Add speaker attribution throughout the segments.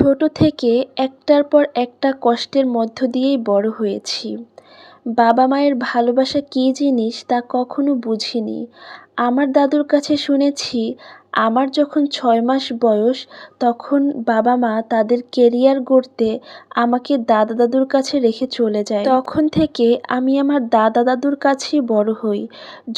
Speaker 1: ছোট থেকে একটার পর একটা কষ্টের মধ্য দিয়েই বড় হয়েছি। বাবা মায়ের ভালোবাসা কী জিনিস তা কখনো বুঝিনি। আমার দাদুর কাছে শুনেছি, আমার যখন ৬ মাস বয়স তখন বাবা মা তাদের কেরিয়ার গড়তে আমাকে দাদা দাদুর কাছে রেখে চলে যায়। তখন থেকে আমি আমার দাদা দাদুর কাছেই বড় হই।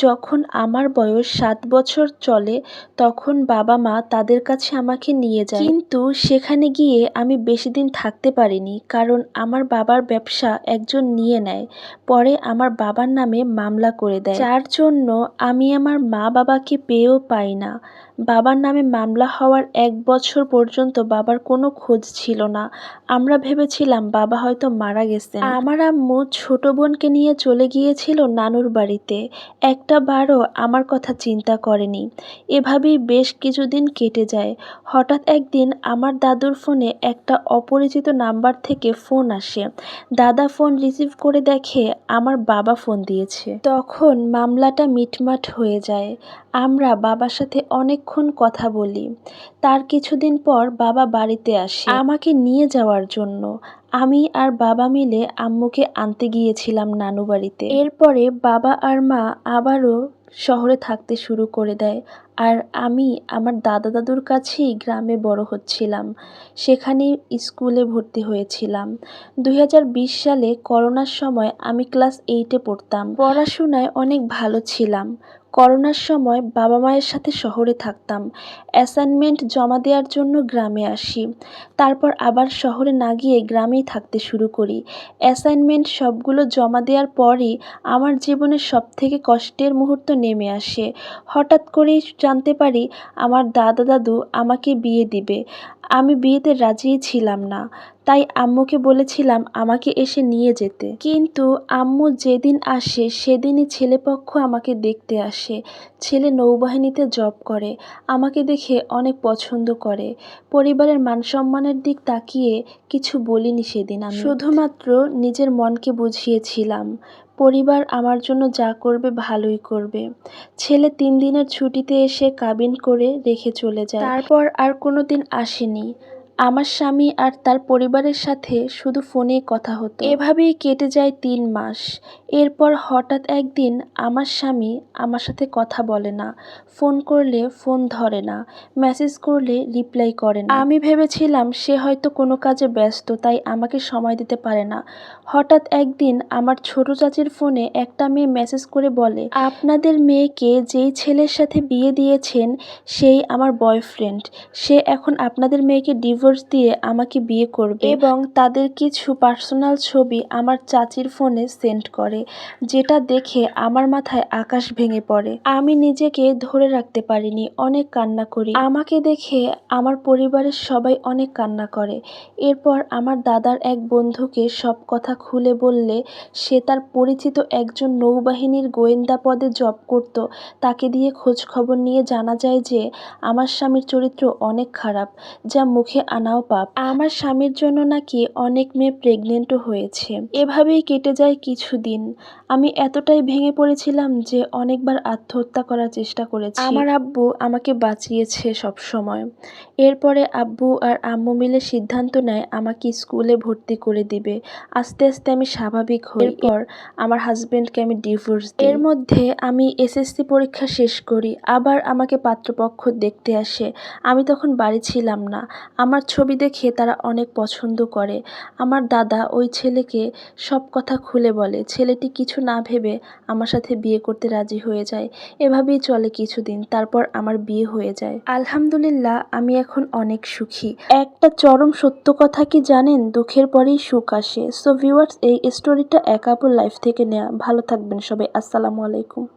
Speaker 1: যখন আমার বয়স ৭ বছর চলে তখন বাবা মা তাদের কাছে আমাকে নিয়ে যায়। কিন্তু সেখানে গিয়ে আমি বেশি দিন থাকতে পারিনি, কারণ আমার বাবার ব্যবসা একজন নিয়ে নেয়। পরে আমার বাবার নামে মামলা করে দেয়, যার জন্য আমি আমার মা বাবাকে পেয়েও পাই না। বাবার নামে মামলা হওয়ার ১ বছর পর্যন্ত বাবার কোনো খোঁজ ছিল না। আমরা ভেবেছিলাম বাবা হয়তো মারা গেছেন। আমার আম্মু ছোট বোনকে নিয়ে চলে গিয়েছিল নানুর বাড়িতে। একটা বারও আমার কথা চিন্তা করেনি। এভাবেই বেশ কিছুদিন কেটে যায়। হঠাৎ একদিন আমার দাদুর ফোনে একটা অপরিচিত নাম্বার থেকে ফোন আসে। দাদা ফোন রিসিভ করে দেখে আমার বাবা ফোন দিয়েছে। তখন মামলাটা মিটমাট হয়ে যায়। আমরা বাবার সাথে অনেকক্ষণ কথা বলি। তার কিছুদিন পর বাবা বাড়িতে আসে আমাকে নিয়ে যাওয়ার জন্য। আমি আর বাবা মিলে আম্মুকে আনতে গিয়েছিলাম নানু বাড়িতে। এরপরে বাবা আর মা আবারও শহরে থাকতে শুরু করে দেয়, আর আমি আমার দাদা দাদুর কাছেই গ্রামে বড় হচ্ছিলাম। সেখানেই স্কুলে ভর্তি হয়েছিলাম। ২০২০ সালে করোনার সময় আমি ক্লাস 8-এ পড়তাম। পড়াশোনায় অনেক ভালো ছিলাম। করোনার সময় বাবা মায়ের সাথে শহরে থাকতাম। অ্যাসাইনমেন্ট জমা দেওয়ার জন্য গ্রামে আসি। তারপর আবার শহরে না গিয়ে গ্রামেই থাকতে শুরু করি। অ্যাসাইনমেন্ট সবগুলো জমা দেওয়ার পরই আমার জীবনের সবথেকে কষ্টের মুহূর্ত নেমে আসে। হঠাৎ করেই জানতে পারি আমার দাদা দাদু আমাকে বিয়ে দিবে। আমি বিয়েতে রাজিই ছিলাম না, তাই আম্মুকে বলেছিলাম আমাকে এসে নিয়ে যেতে। কিন্তু আম্মু যেদিন আসে সেদিনই ছেলেপক্ষ আমাকে দেখতে আসে। ছেলে নৌবাহিনীতে জব করে, আমাকে দেখে অনেক পছন্দ করে। পরিবারের মান-সম্মানের দিক তাকিয়ে কিছু বলিনি সেদিন আমি। শুধুমাত্র নিজের মনকে বুঝিয়েছিলাম, পরিবার আমার জন্য যা করবে ভালোই করবে। ছেলে ৩ দিনের ছুটিতে এসে কাবিন করে রেখে চলে যায়। তারপর আর কোনোদিন আসেনি। আমার স্বামী আর তার পরিবারের সাথে শুধু ফোনেই কথা হতো। এভাবেই কেটে যায় ৩ মাস। এরপর হঠাৎ একদিন আমার স্বামী আমার সাথে কথা বলে না, ফোন করলে ফোন ধরে না, মেসেজ করলে রিপ্লাই করে না। আমি ভেবেছিলাম সে হয়তো কোনো কাজে ব্যস্ত, তাই আমাকে সময় দিতে পারে না। হঠাৎ একদিন আমার ছোট চাচির ফোনে একটা মেয়ে মেসেজ করে বলে, আপনাদের মেয়েকে যেই ছেলের সাথে বিয়ে দিয়েছেন সেই আমার বয়ফ্রেন্ড। সে এখন আপনাদের মেয়েকে ডিভোর্স দিয়ে আমাকে বিয়ে করবে, এবং তাদের কিছু পার্সোনাল ছবি আমার চাচির ফোনে সেন্ড করে, যেটা দেখে আমার মাথায় আকাশ ভেঙে পড়ে। আমি নিজেকে ধরে রাখতে পারিনি, অনেক কান্না করি। আমাকে দেখে আমার পরিবারের সবাই অনেক কান্না করে। এরপর আমার দাদার এক বন্ধুকে সব কথা খুলে বললে সে তার পরিচিত একজন নৌবাহিনীর গোয়েন্দা পদে জব করত, তাকে দিয়ে খোঁজ খবর নিয়ে জানা যায় যে আমার স্বামীর চরিত্র অনেক খারাপ, যা মুখে আনাও পাপ। আমার স্বামীর জন্য নাকি অনেক মেয়ে প্রেগনেন্টও হয়েছে। এভাবেই কেটে যায় কিছুদিন। আমি এতটাই ভেঙে পড়েছিলাম যে অনেকবার আত্মহত্যা করার চেষ্টা করেছি। আমার আব্বু আমাকে বাঁচিয়েছে সব সময়। এরপরে আব্বু আর আম্মু মিলে সিদ্ধান্ত নেয় আমাকে স্কুলে ভর্তি করে দিবে। আস্তে আস্তে আমি স্বাভাবিক হই। এরপর আমার হাজবেন্ডকে আমি ডিভোর্স দিই। এর মধ্যে আমি এসএসসি পরীক্ষা শেষ করি। আবার আমাকে পাত্রপক্ষ দেখতে আসে। আমি তখন বাড়ি ছিলাম না। আমার ছবি দেখে তারা অনেক পছন্দ করে। আমার দাদা ওই ছেলেকে সব কথা খুলে বলে। ছেলেটি কিছু না ভেবে আমার সাথে বিয়ে করতে রাজি হয়ে যায়। এভাবেই চলে কিছুদিন, তারপর আমার বিয়ে হয়ে যায়। আলহামদুলিল্লাহ, আমি এখন অনেক সুখী। একটা চরম সত্য কথা কি জানেন, দুঃখের পরেই সুখ আসে। সো ভিউয়ার্স, এই স্টোরিটা এক আপুর লাইফ থেকে নেওয়া। ভালো থাকবেন সবাই। আসসালামু আলাইকুম।